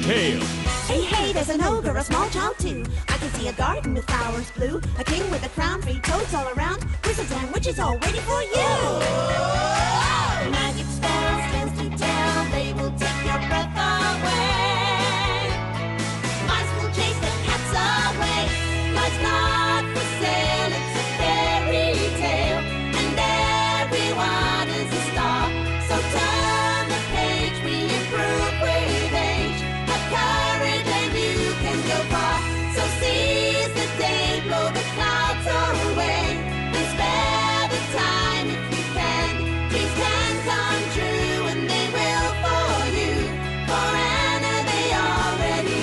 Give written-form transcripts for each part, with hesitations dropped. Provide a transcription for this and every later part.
tale. Hey, hey, there's an ogre, a small child too. I can see a garden with flowers blue, a king with a crown, 3 toads all around, wizards and witches all waiting for you. Magic spells, tales to tell, they will take your breath away. Mice will chase the cats away. Life's not for sale, it's a fairy tale, and everyone is a star. So turn the page, we improve with age. Have courage and you can go far. So seize the day, blow the clouds away, and spare the time if you can. Dreams can come true, and they will for you. For Anna, they already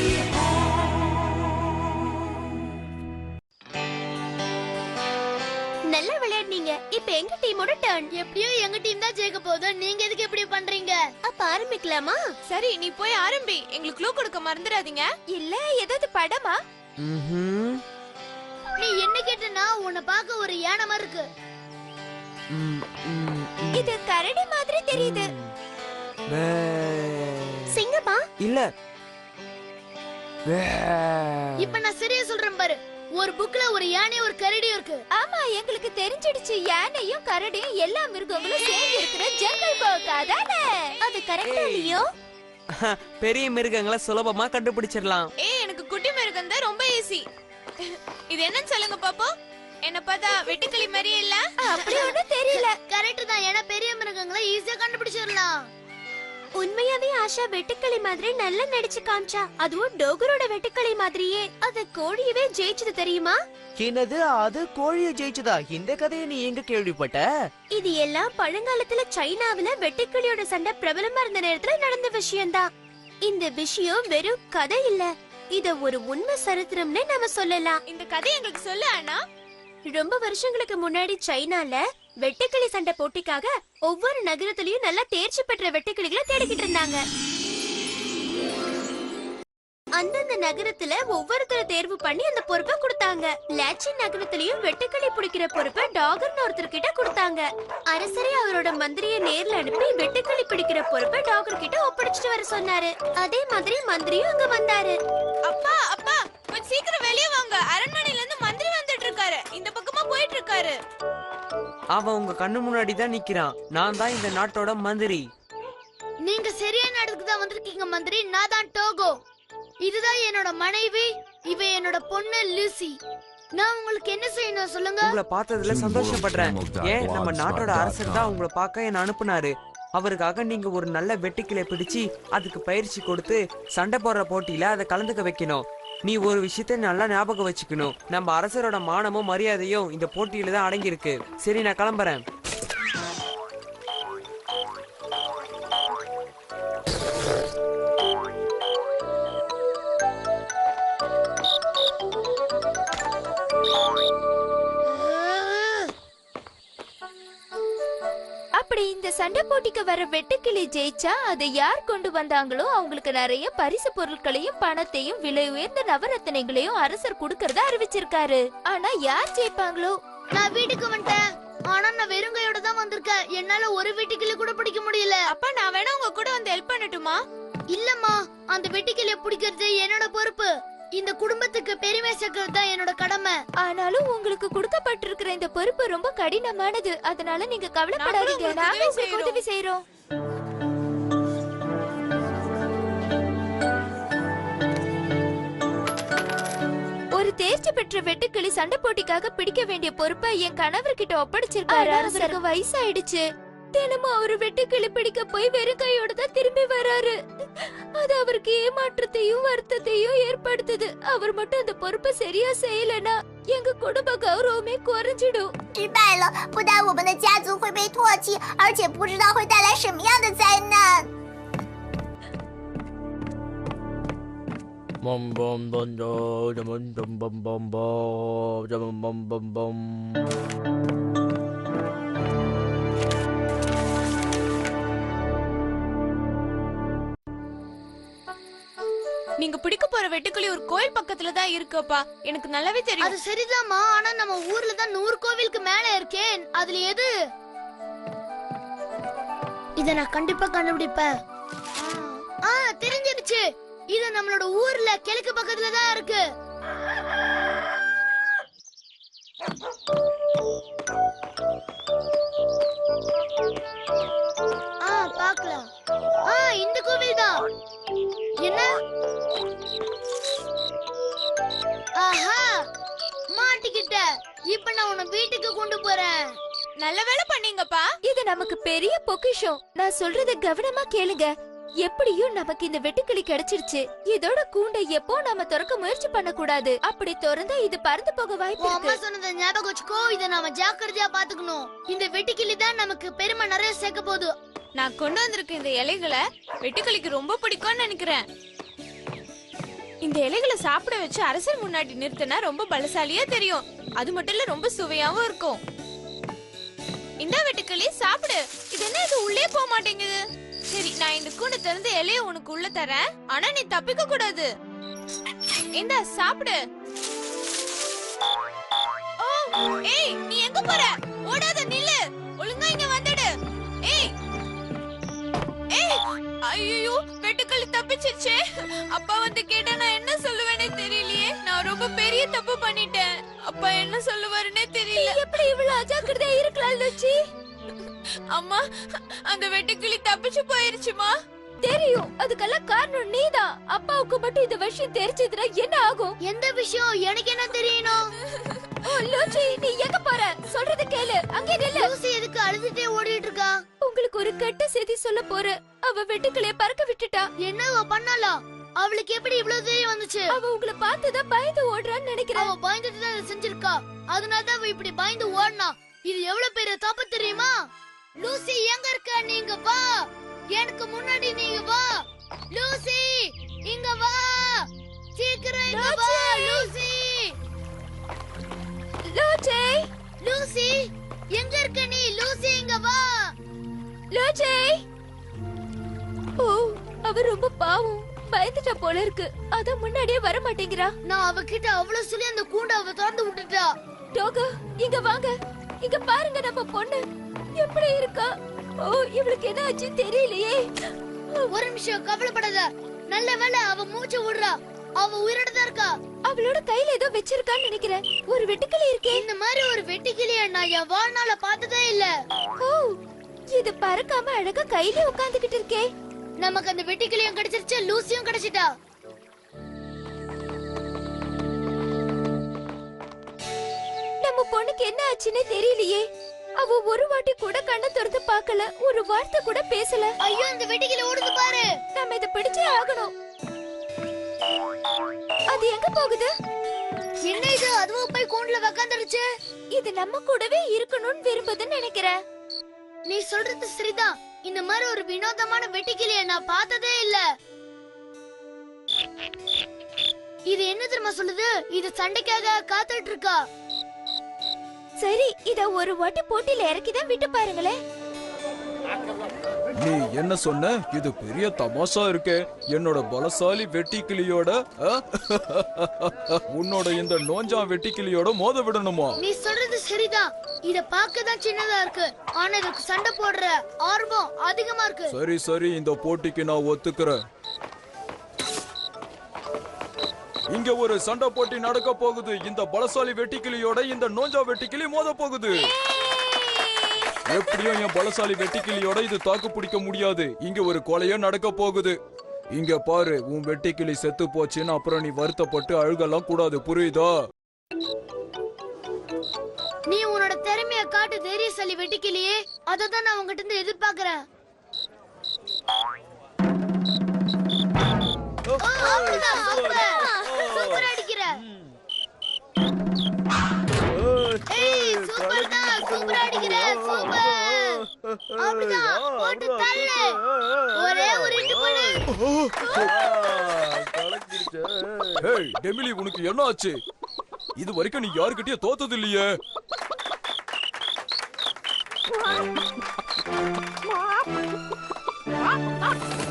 நல்லா விளையாடுனீங்க. இப்ப எங்க டீமோட turn. எப்படியோ எங்க team தான் ஜெயிக்க போகுது. நீங்க எதுக்கு இப்படி பண்றீங்க? அப்ப ஆரம்பிக்கலாமா? சரி, நீ போய் ஆரம்பி. எங்களுக்கு க்ளூ கொடுக்க மறந்துடாதீங்க. இல்ல ஏதாவது படமா? நீ என்ன கேட்டனா உன்னை பார்க்க ஒரு யானை மாதிரி இருக்கு. இது கரடி மாதிரி தெரியுது. சிங்கமா? இல்ல. இப்ப நான் சரியா சொல்றேன் பாரு. ஒரு புக்ல ஒரு யானை ஒரு கரடியும் இருக்கு. ஆமா, எங்களுக்கு தெரிஞ்சிடுச்சு. யானையும் கரடியும் எல்லா மிருகங்களும் சேர்ந்து இருக்கிற ஜங்கல் புக் அதானே? அது கரெக்டா இல்லையோ? பெரிய மிருகங்களை சுலபமா கண்டுபிடிச்சிடலாம். எனக்கு குட்டி மிருகம் தான் ரொம்ப ஈஸி. இது என்னன்னு சொல்லுங்க பாப்போம். என்ன பார்த்தா வெட்டுக்கிளி மாதிரி இல்ல? அப்படி ஒண்ணும் தெரியல. கரெக்ட் தான். ஏன்னா பெரிய மிருகங்களை ஈஸியா கண்டுபிடிச்சிடலாம். உண்மையாவே ஆஷா வெட்டுக்கிளி மாதிரி நல்லா நடிச்சு காமிச்சா. அதுவும் டோகரோட வெட்டுக்கிளி மாதிரியே. அது கோழியவே ஜெயிச்சது தெரியுமா? என்னது, அது கோழியை ஜெயிச்சதா? இந்த கதையை நீ எங்க கேள்விப்பட்ட? இது எல்லாம் பழங்காலத்துல சைனாவுல வெட்டுக்கிளியோட சண்டை பிரபலமா இருந்த நேரத்துல நடந்த விஷயம்தான். இந்த விஷயம் வெறும் கதை இல்ல, இத ஒரு உண்மை சரித்திரம்னே நாம சொல்லலாம். இந்த கதை எங்களுக்கு சொல்லு அண்ணா. ரொம்ப வருஷங்களுக்கு முன்னாடி சைனால வெட்டுக்கிளி சண்டை போட்டிக்காக ஒவ்வொரு நகரத்திலயும் நல்லா தேர்ச்சி பெற்ற வெட்டுக்கிளிகளை தேடிக்கிட்டு இருந்தாங்க. அந்தந்த நகரத்துல ஒவ்வொருத்தரை தேர்வு பண்ணி அந்த பொறுப்பை கொடுத்தாங்க. லாச்சின் நகரத்திலயும் வெட்டுக்கிளி பிடிக்கிற பொறுப்பை டாகர்னு ஒருத்தர் கிட்ட கொடுத்தாங்க. அரசரே அவரோட மந்திரியை நேர்ல அனுப்பி வெட்டுக்கிளி பிடிக்கிற பொறுப்பை டாகர் கிட்ட ஒப்படைச்சிட்டு வர சொன்னாரு. அதே மாதிரி மந்திரியும் அங்க வந்தாரு. அப்பா அப்பா, கொஞ்சம் சீக்கிரம் வெளியே வாங்க. அரண்மனையில இருந்து மந்திரி வந்துட்டு இருக்காரு. இந்த பக்கமா போயிட்டு இருக்காரு. அவன் உங்க கண்ணு முன்னாடி தான் நிக்கிறான். நான் தான் இந்த நாட்டோட மந்திரி. நீங்க சரியான இடத்துக்கு தான் வந்திருக்கீங்க மந்திரி. நான் தான் டோகோ. இதுதான் என்னோட மனைவி. இவ என்னோட பொண்ணு லூசி. நான் உங்களுக்கு என்ன செய்யணும் சொல்லுங்க? உங்களை பார்த்ததுல சந்தோஷப்படுறேன். ஏன், நம்ம நாட்டோட அரசர் தான் உங்களை பார்க்க என்ன அனுப்புனாரு. அவருக்காக நீங்க ஒரு நல்ல வெட்டுக்கிளியை பிடிச்சு அதுக்கு பயிற்சி கொடுத்து சண்டை போடுற போட்டியில அதை கலந்துக்க வைக்கணும். நீ ஒரு விஷயத்த நல்லா ஞாபகம் வச்சுக்கணும். நம்ம அரசரோட மானமும் மரியாதையும் இந்த போட்டியில தான் அடங்கி இருக்கு. சரி, நான் கிளம்புறேன். அப்படி இந்த சண்டை போட்டிக்கு வர வெட்டுக்கிளி ஜெயிச்சா அதை யார் கொண்டு வந்தாங்களோ அவங்களுக்கு நிறைய பரிசு பொருட்களையும் பணத்தையும் விலை உயர்ந்த நவரத்தினைகளையும் அரசர் கொடுக்கறத அறிவிச்சிருக்காரு. ஆனா யார் ஜெயிப்பாங்களோ? நான் வீட்டுக்கு வந்துட்டேன். ஆனா நான் வெறுங்கையோட தான் வந்திருக்கேன். என்னால ஒரு வெட்டுக்கிளி கூட பிடிக்க முடியல. அப்பா, நான் வேணா உங்க கூட வந்து ஹெல்ப் பண்ணட்டுமா? இல்லம்மா, அந்த வெட்டுக்கிளியை பிடிக்கிறது என்னோட பொறுப்பு. இந்த குடும்பத்துக்கு பெருமை சேர்க்கிறது தான் என்னோட கடமை. ஆனாலும் உங்களுக்கு கொடுக்கப்பட்டிருக்கிற இந்த பொறுப்பு ரொம்ப கடினமானது. அதனால நீங்க கவலைப்படாதீங்க. நாங்க உங்களுக்கு உதவி செய்றோம். ஒரு தேர்ச்சி பெற்ற வெட்டுக்கிளி சண்டை போட்டிக்காக பிடிக்க வேண்டிய பொறுப்பை என் கணவர்கிட்ட ஒப்படைச்சிருக்காரு. அவருக்கு வயசாயிடுச்சு. தினமும் அவரு வெட்டுக்கிளி பிடிக்க போய் வெறும் கையோட தான் திரும்பி வராரு. அது அவருக்கு ஏமாற்றத்தையும் வருத்தத்தையும் ஏற்படுத்துது. அவர் மட்டும் அந்த பொறுப்பை சரியா செய்யலனா எங்க குடும்ப கௌரவமே குறைஞ்சிடும். 失败了，不但我们的家族会被唾弃，而且不知道会带来什么样的灾难。bom bom bom bom bom bom bom bom bom bom bom. நீங்க பிடிக்க போற வெட்டுக்கிளி ஒரு கோயில் பக்கத்துல தான் இருக்குப்பா. எனக்கு நல்லாவே தெரியும். அது சரிதாம்மா. ஆனா நம்ம ஊர்ல தான் 100 கோவிலுக்கு மேல இருக்கேன். அதுல எது? இத நான் கண்டிப்பா கண்டுபிடிப்பேன். தெரிஞ்சிருச்சு. இது நம்மளோட ஊர்ல கிழக்கு பக்கத்துல தான் இருக்கு. பார்க்கலாம். இந்த கோவில் தான். என்ன? ஆஹா, மாட்டிக்கிட்ட. இப்ப நான் உன்னை வீட்டுக்கு கொண்டு போறேன். நல்ல வேலை பண்ணீங்கப்பா. இது நமக்கு பெரிய பொக்கிஷம். நான் சொல்றத கவனமா கேளுங்க. எப்படியும் நமக்கு இந்த வெட்டுக்கிளி கிடைச்சிருச்சு. இதோட கூண்டை எப்போ நாம திறக்க முயற்சி பண்ண கூடாது. அப்படி திறந்தா இது பறந்து போக வாய்ப்பு அம்மா இருக்கு. சொன்னதை ஞாபகம் வச்சுக்கோ. இத நாம ஜாக்கிரதையா பாத்துக்கணும். இந்த வெட்டுக்கிளி தான் நமக்கு பெருமை நிறைய சேர்க்க போகுது. நான் கொண்டு வந்திருக்க இந்த இலைகளை வெட்டுக்கிளிக்கு ரொம்ப பிடிக்கும்னு நினைக்கிறேன். இந்த இலைகளை சாப்பிட வச்சு அரசர் முன்னாடி நிறுத்தினா ரொம்ப பலசாலியா தெரியும். அது மட்டும் இல்ல ரொம்ப சுவையாவும் இருக்கும். இந்த வெட்டுக்கிளி சாப்பிடு. இது என்ன இது உள்ளே போக மாட்டேங்குது. சரி, நான் இந்த கூண்டை திறந்து இலைய உனக்கு உள்ள தரேன். ஆனா நீ தப்பிக்க கூடாது. இந்த சாப்பிடு. ஓ, ஏய், நீ எங்க போற? ஓடாத, நில்லு. ஒழுங்கா இங்க வந்துடு. ஏய், ஏய், ஐயோ, வெட்டுக்கிளி தப்பிச்சிருச்சே. அப்பா வந்து கேட்டா நான் என்ன சொல்லுவேனே தெரியலையே. நான் ரொம்ப பெரிய தப்பு பண்ணிட்டேன். அப்பா என்ன சொல்லுவாருன்னே தெரியல. எப்படி இவ்வளவு அஜாக்கிரதையா இருக்கலாம் லூச்சி? அம்மா, அந்த வெட்டுக்கிளி தப்பிச்சு போயிருச்சுமா. தெரியும், அதுக்கெல்லாம் காரணம் நீதான். அப்பாவுக்கு மட்டும் இந்த விஷயம் தெரிஞ்சதுன்னா என்ன ஆகும்? எந்த விஷயம் எனக்கு என்ன தெரியணும்? ஓ லூச்சி, நீ எங்க போற? சொல்றத கேளு. அங்கே நில்லு. லூசி எதுக்கு அழுதுட்டே ஓடிட்டு இருக்கா? உங்களுக்கு ஒரு கெட்ட செய்தி சொல்ல போற. அவ வெட்டுக்கிளிய பறக்க விட்டுட்டா. என்ன பண்ணலாம்? அவளுக்கு எப்படி இவ்வளவு தைரியம் வந்துச்சு? அவ உங்களை பார்த்துதான் பயந்து ஓடுறான்னு நினைக்கிறேன். அவ பயந்துட்டு தான் இதை செஞ்சிருக்கா. அதனாலதான் அவ இப்படி பயந்து ஓடுனா. இது எவ்வளவு பெரிய தப்பு தெரியுமா? லூசி எங்க இருக்க? நீங்க வா. எனக்கு முன்னாடி நீங்க வா. லூசி இங்க வா. சீக்கிரம் இங்க வா லூசி. லூச்சி, லூசி எங்க இருக்க நீ? லூசி இங்க வா. லூச்சி. ஓ, அவ ரொம்ப பாவம். பயந்துட்டா போல இருக்கு. அத முன்னாடியே வர மாட்டேங்கிறா. நான் அவகிட்ட அவ்வளவு சொல்லி அந்த கூண்டை அவ திறந்து விட்டுட்டா. டோகோ, இங்க வாங்க. இங்க பாருங்க நம்ம பொண்ணு எப்படி இருக்கா. ஓ, இவளுக்கு என்ன ஆச்சுன்னு தெரியலையே. ஒரு நிமிஷம், கவலைப்படாத. நல்ல வேளை அவ மூச்சு விடுறா. அவ உயிரோட தான் இருக்கா. அவளோட கையில ஏதோ வச்சிருக்கான்னு நினைக்கிறேன். ஒரு வெட்டுக்கிளி இருக்கே. இந்த மாதிரி ஒரு வெட்டுக்கிளிய நான் என் வாழ்நாள பார்த்ததே இல்ல. ஓ, இது பறக்காம அழகா கையில உட்கார்ந்துகிட்டு இருக்கே. நமக்கு அந்த வெட்டுக்கிளியும் கிடைச்சிருச்சு, லூசியும் கிடைச்சிட்டா. நம்ம பொண்ணுக்கு என்ன ஆச்சுன்னே தெரியலையே. அவ ஒரு வாட்டி கூட கண்ணை திறந்து பார்க்கல. ஒரு வார்த்தை கூட பேசல. ஐயோ, இந்த வெட்டுக்கிளி ஓடுது பாரு. நம்ம இத பிடிச்சே ஆகணும். அது எங்க போகுது? என்ன இது? அதுவும் போய் கூண்டுல உட்கார்ந்துருச்சு. இது நம்ம கூடவே இருக்கணும்னு விரும்புதுன்னு நினைக்கிறேன். நீ சொல்றது சரிதான். இந்த மாதிரி ஒரு வினோதமான வெட்டுக்கிளிய நான் பார்த்ததே இல்ல. இது என்ன தெரியுமா சொல்லுது? இது சண்டைக்காக காத்துட்டு இருக்கா. சரி, இத ஒரு வாட்டி போட்டில இறக்கிதான் விட்டு பாருங்களேன். நீ என்ன சொன்ன? இது பெரிய தமாஷா இருக்கே. என்னோட பலசாலி வெட்டிக்கிளியோட உன்னோட இந்த நோஞ்சா வெட்டிக்கிளியோட மோத விடணுமா? நீ சொல்றது சரிதான். இத பார்க்கதான் சின்னதா இருக்கு. ஆனா இதுக்கு சண்டை போடுற ஆர்வம் அதிகமா இருக்கு. சரி சரி, இந்த போட்டிக்கு நான் ஒத்துக்கிறேன். இங்க ஒரு சண்டை போட்டி நடக்க போகுது. இந்த பலசாலி வெட்டிக்கிளியோட இந்த நோஞ்சா வெட்டிக்கிளி மோத போகுது. எப்படியும் என் பலசாலி வெட்டிக்கிளியோட இது தாக்கு பிடிக்க முடியாது. இங்க ஒரு கொலையே நடக்க போகுது. இங்க பாரு, உன் வெட்டிக்கிளி செத்து போச்சுன்னு அப்புறம் நீ வருத்தப்பட்டு அழுகலாம் கூடாது, புரியுதா? நீ உன்னோட திறமைய காட்டு தைரியசாலி வெட்டிக்கிளியே. அததான் நான் உங்ககிட்ட இருந்து எதிர்பார்க்கிறேன். அப்படிதான், சூப்பர் அடிக்கிற. ஏய், சூப்பர் தான், சூப்பர் அடிக்கிற, சூப்பர். அப்படிதான், போட்டு தள்ளு. ஒரே ஒரு இட்டு போடு. ஏய் டெமிலி, உனக்கு என்ன ஆச்சு? இது வரைக்கும் நீ யாருக்கிட்டயும் தோத்தது இல்லையே.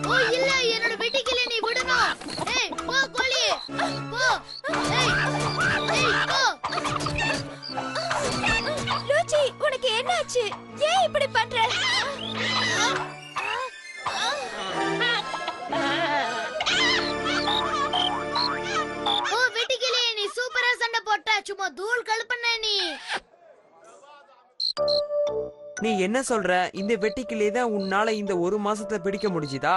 ஓ இல்ல, என்னோட வெட்டிக்கிளி நீ விடணும். ஏய் போ கோழி, போ. ஏய் ஏய் போ. லூச்சி, உனக்கு என்ன ஆச்சு? ஏன் இப்படி பண்ற? நீ என்ன சொல்ற? இந்த வெட்டுக்கிளியை தான் உன்னால இந்த ஒரு மாசத்துல பிடிக்க முடிஞ்சுதா?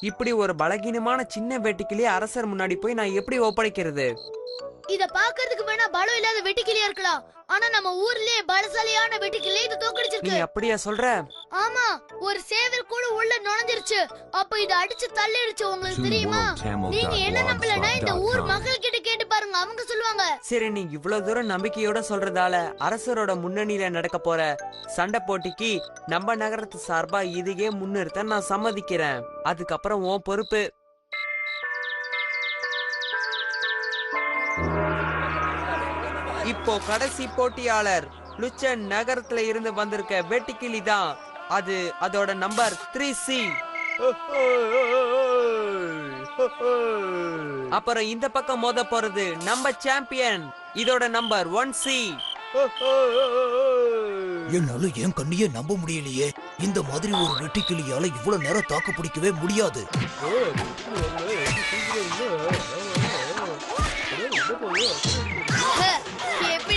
இப்படி ஒரு பலகீனமான சின்ன வெட்டுக்கிளியை அரசர் முன்னாடி போய் நான் எப்படி ஒப்படைக்கிறது? இத பாக்குறதுக்கு வேணா பலம் இல்லாத வெட்டுக்கிளியா இருக்கலாம், ஆனா நம்ம ஊர்லயே பலசாலியான வெட்டுக்கிளி இது நீ தோக்கடிச்சிருக்கு. அப்படியா சொல்ற? ஆமா, ஒரு சேவல் கூட உள்ள நுழைஞ்சிருச்சு. அப்ப இத அடிச்சு தள்ளிடுச்சு. உங்களுக்கு தெரியுமா? நீங்க என்ன நம்பலன்னா இந்த ஊர் மக்கள் கிட்ட கேட்டு பாருங்க, அவங்க சொல்லுவாங்க. சரி, நீ இவ்வளவு தூரம் நம்பிக்கையோட சொல்றதால அரசரோட முன்னணியில நடக்க போற சண்டை போட்டிக்கு நம்ம நகரத்து சார்பா இதையே முன்னிறுத்த நான் சம்மதிக்கிறேன். அதுக்கப்புறம் உன் பொறுப்பு. இப்போ கடைசி போட்டியாளர் லுச்சன் நகரத்துல இருந்து வந்திருக்க வெட்டுக்கிளி தான். அதோட நம்பர் 3C. அப்புறம் இந்த பக்கம் மோத போறது நம்ம சாம்பியன், இதோட நம்பர் 1C. என்னால என் கண்ணியே நம்ப முடியலையே. இந்த மாதிரி ஒரு வெட்டுக்கிளியால இவ்வளவு நேரம் தாக்கு பிடிக்கவே முடியாது. எப்படி?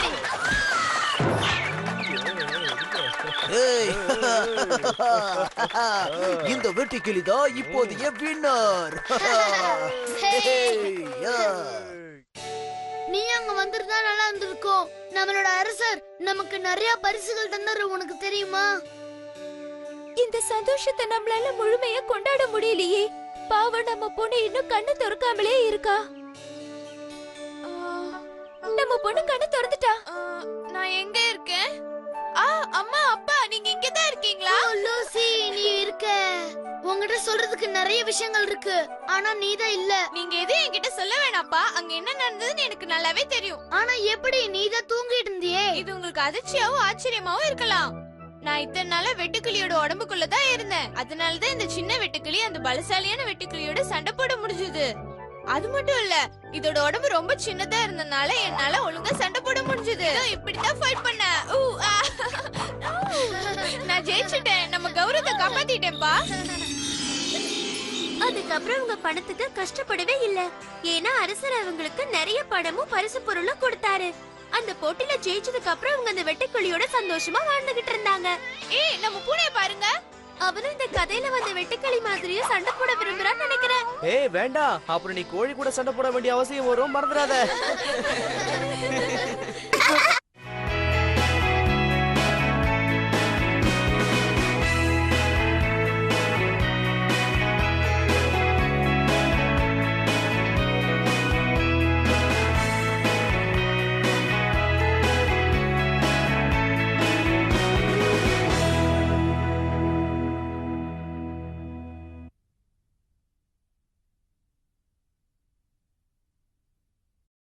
ஏய், இந்த வெட்டுக்கிளி தான் இப்போதைய வின்னர். நீ அங்க வந்திருந்தா நல்லா இருந்திருக்கும். நம்மளோட அரசர் நமக்கு நிறைய பரிசுகள் தந்தாரு, உனக்கு தெரியுமா? இந்த சந்தோஷத்தை நம்மளால முழுமையா கொண்டாட முடியலையே. பாவம், நம்ம பொண்ணு இன்னும் கண்ணு திறக்காமலே இருக்கா. நம்ம பொண்ணு கண்ணு திறந்துட்டா. நான் எங்க இருக்கேன்? அம்மா, அப்பா, நீங்க இங்க தான் இருக்கீங்களா? ஓ, லூசி, நீ இருக்க. உன்கிட்ட சொல்றதுக்கு நிறைய விஷயங்கள் இருக்கு, ஆனா நீதான் இல்ல. நீங்க எதையும் என்கிட்ட சொல்ல வேணாப்பா. அங்க என்ன நடந்ததுன்னு எனக்கு நல்லாவே தெரியும். ஆனா எப்படி? நீதான் தூங்கிட்டு இருந்தியே. இது உங்களுக்கு அதிர்ச்சியாவும் ஆச்சரியமாவும் இருக்கலாம். நான் இத்தனை நாளா வெட்டுக்கிளியோட உடம்புக்குள்ளதான் இருந்தேன். அதனாலதான் இந்த சின்ன வெட்டுக்கிளி அந்த பலசாலியான வெட்டுக்கிளியோட சண்டை போட முடிஞ்சது. அது மட்டும் இல்ல, இதோட உடம்பு ரொம்ப சின்னதா இருந்தனால என்னால ஒழுங்கா சண்டை போட முடிஞ்சது. இப்படித்தான் ஃபைட் பண்ண. நான் ஜெயிச்சிட்டேன். நம்ம கௌரவத்தை காப்பாத்திட்டேன்பா. அதுக்கப்புறம் உங்க பணத்துக்கு கஷ்டப்படவே இல்ல. ஏன்னா அரசர் அவங்களுக்கு நிறைய பணமும் பரிசு பொருளும் கொடுத்தாரு. அந்த போட்டியில ஜெயிச்சதுக்கு அப்புறம் அவங்க அந்த வெட்டுக்கிளியோட சந்தோஷமா வாழ்ந்துகிட்டு இருந்தாங்க. ஏய், நம்ம பூனைய பாருங்க. அவனும் இந்த கதையில வந்த வெட்டுக்கிளி மாதிரியே சண்டை போட விரும்புறான்னு நினைக்கிறேன். ஏய் வேண்டாம், அப்புறம் நீ கோழி கூட சண்டை போட வேண்டிய அவசியம் வரும், மறந்துடாத.